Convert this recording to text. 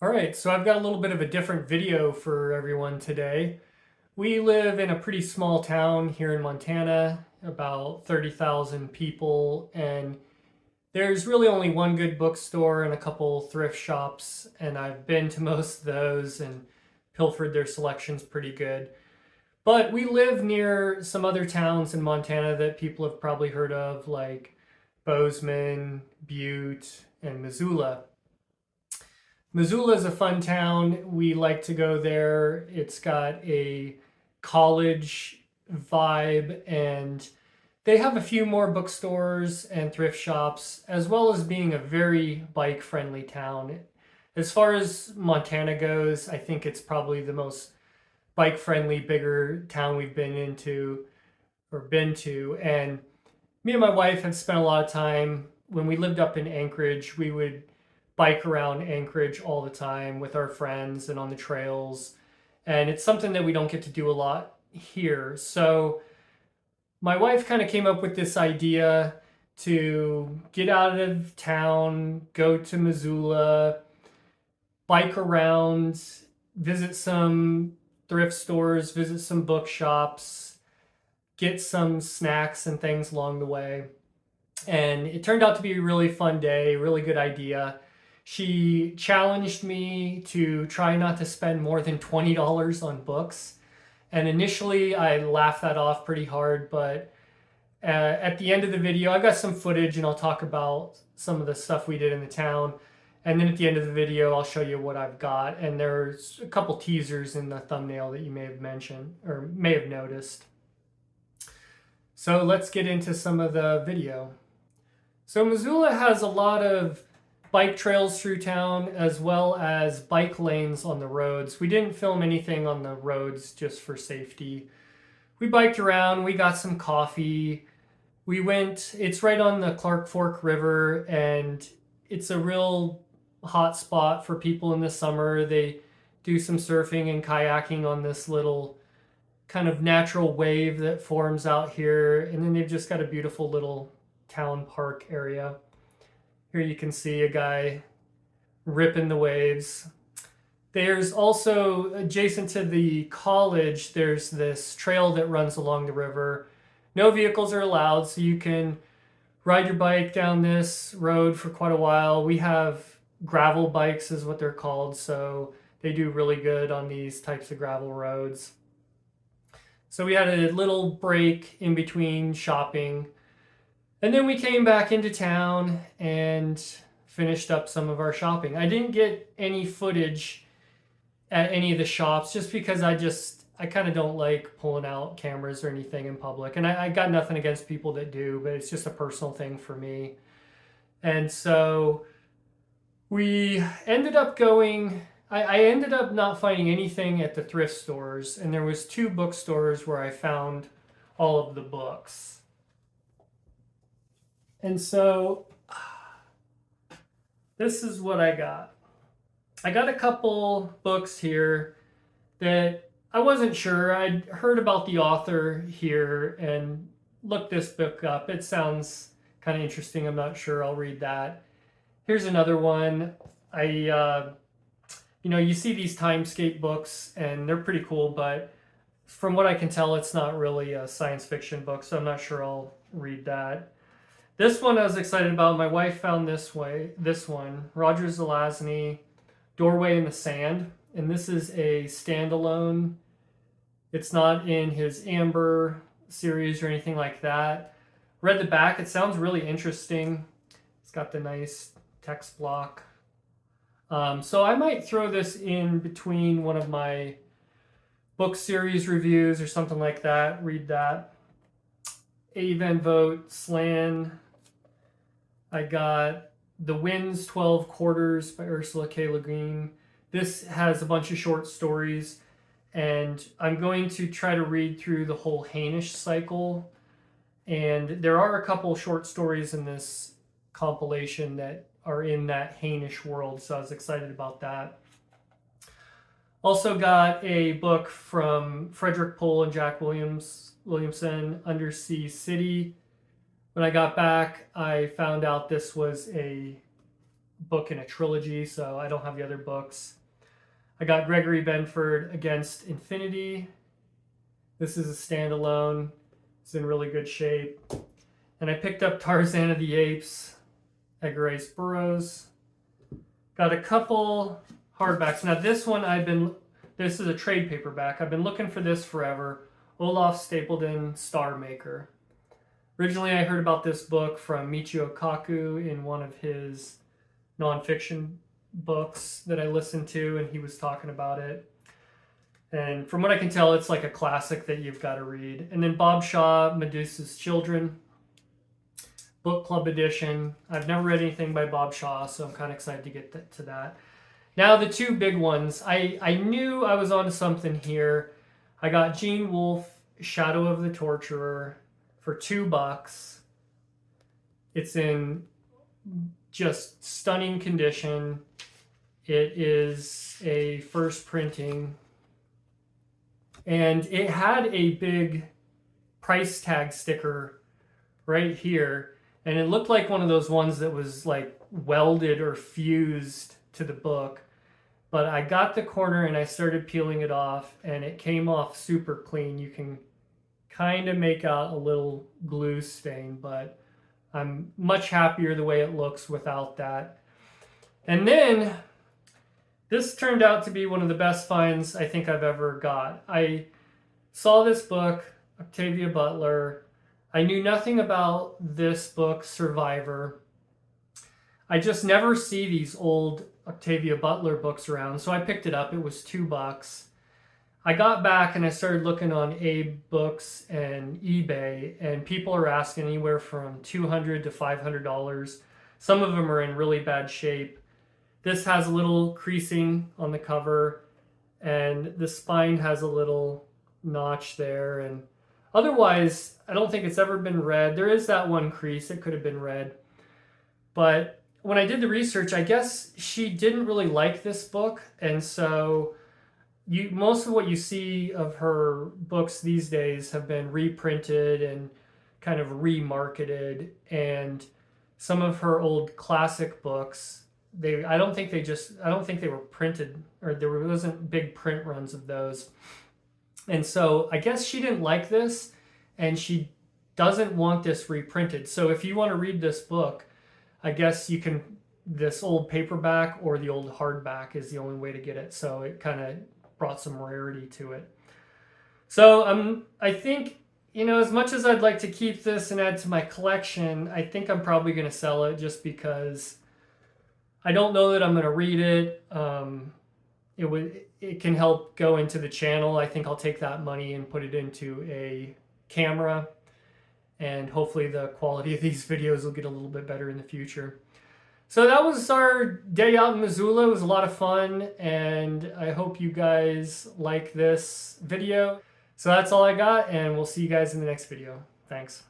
All right, so I've got a little bit of a different video for everyone today. We live in a pretty small town here in Montana, about 30,000 people, and there's really only one good bookstore and a couple thrift shops, and I've been to most of those and pilfered their selections pretty good. But we live near some other towns in Montana that people have probably heard of, like Bozeman, Butte, and Missoula. Missoula is a fun town. We like to go there. It's got a college vibe, and they have a few more bookstores and thrift shops, as well as being a very bike friendly town. As far as Montana goes, I think it's probably the most bike friendly, bigger town we've been to. And me and my wife have spent a lot of time when we lived up in Anchorage. We would bike around Anchorage all the time with our friends and on the trails. And it's something that we don't get to do a lot here. So my wife kind of came up with this idea to get out of town, go to Missoula, bike around, visit some thrift stores, visit some bookshops, get some snacks and things along the way. And it turned out to be a really fun day, really good idea. She challenged me to try not to spend more than $20 on books. And initially, I laughed that off pretty hard, but at the end of the video, I've got some footage and I'll talk about some of the stuff we did in the town. And then at the end of the video, I'll show you what I've got. And there's a couple teasers in the thumbnail that you may have mentioned or may have noticed. So let's get into some of the video. So Missoula has a lot of bike trails through town as well as bike lanes on the roads. We didn't film anything on the roads just for safety. We biked around, we got some coffee. It's right on the Clark Fork River, and it's a real hot spot for people in the summer. They do some surfing and kayaking on this little kind of natural wave that forms out here. And then they've just got a beautiful little town park area. Here you can see a guy ripping the waves. There's also, adjacent to the college, there's this trail that runs along the river. No vehicles are allowed, so you can ride your bike down this road for quite a while. We have gravel bikes, is what they're called, so they do really good on these types of gravel roads. So we had a little break in between shopping. And then we came back into town and finished up some of our shopping. I didn't get any footage at any of the shops just because I kind of don't like pulling out cameras or anything in public. And I got nothing against people that do, but it's just a personal thing for me. And so we ended up going, I ended up not finding anything at the thrift stores, and there was two bookstores where I found all of the books. And so this is what I got. I got a couple books here that I wasn't sure. I'd heard about the author here and looked this book up. It sounds kind of interesting. I'm not sure I'll read that. Here's another one. You see these Timescape books and they're pretty cool, but from what I can tell, it's not really a science fiction book, so I'm not sure I'll read that. This one I was excited about. My wife found this one, Roger Zelazny, Doorway in the Sand. And this is a standalone. It's not in his Amber series or anything like that. Read the back. It sounds really interesting. It's got the nice text block. So I might throw this in between one of my book series reviews or something like that. Read that. A. Van Vogt, Slan. I got The Wind's 12 Quarters by Ursula K. Le Guin. This has a bunch of short stories, and I'm going to try to read through the whole Hainish cycle. And there are a couple short stories in this compilation that are in that Hainish world, so I was excited about that. Also got a book from Frederick Pohl and Jack Williamson, Undersea City. When I got back, I found out this was a book in a trilogy, so I don't have the other books. I got Gregory Benford Against Infinity. This is a standalone. It's in really good shape. And I picked up Tarzan of the Apes, Edgar Rice Burroughs. Got a couple hardbacks. Now this one this is a trade paperback. I've been looking for this forever. Olaf Stapledon, Star Maker. Originally I heard about this book from Michio Kaku in one of his nonfiction books that I listened to, and he was talking about it. And from what I can tell, it's like a classic that you've got to read. And then Bob Shaw, Medusa's Children, book club edition. I've never read anything by Bob Shaw, so I'm kind of excited to get to that. Now the two big ones. I knew I was onto something here. I got Gene Wolfe, Shadow of the Torturer, for $2. It's in just stunning condition. It is a first printing, and it had a big price tag sticker right here, and it looked like one of those ones that was like welded or fused to the book. But I got the corner and I started peeling it off, and it came off super clean. You can kind of make out a little glue stain, but I'm much happier the way it looks without that. And then this turned out to be one of the best finds I think I've ever got. I saw this book, Octavia Butler. I knew nothing about this book, Survivor. I just never see these old Octavia Butler books around, so I picked it up. It was $2. I got back and I started looking on Abe Books and eBay, and people are asking anywhere from $200 to $500. Some of them are in really bad shape. This has a little creasing on the cover, and the spine has a little notch there, and otherwise I don't think it's ever been read. There is that one crease, it could have been read. But when I did the research, I guess she didn't really like this book, and so most of what you see of her books these days have been reprinted and kind of remarketed, and some of her old classic books, I don't think they were printed, or there wasn't big print runs of those. And so I guess she didn't like this, and she doesn't want this reprinted. So if you want to read this book, I guess you can, this old paperback or the old hardback is the only way to get it. So it kind of brought some rarity to it. So I think, as much as I'd like to keep this and add to my collection, I think I'm probably going to sell it just because I don't know that I'm going to read it. It can help go into the channel. I think I'll take that money and put it into a camera, and hopefully the quality of these videos will get a little bit better in the future. So that was our day out in Missoula. It was a lot of fun, and I hope you guys like this video. So that's all I got, and we'll see you guys in the next video. Thanks.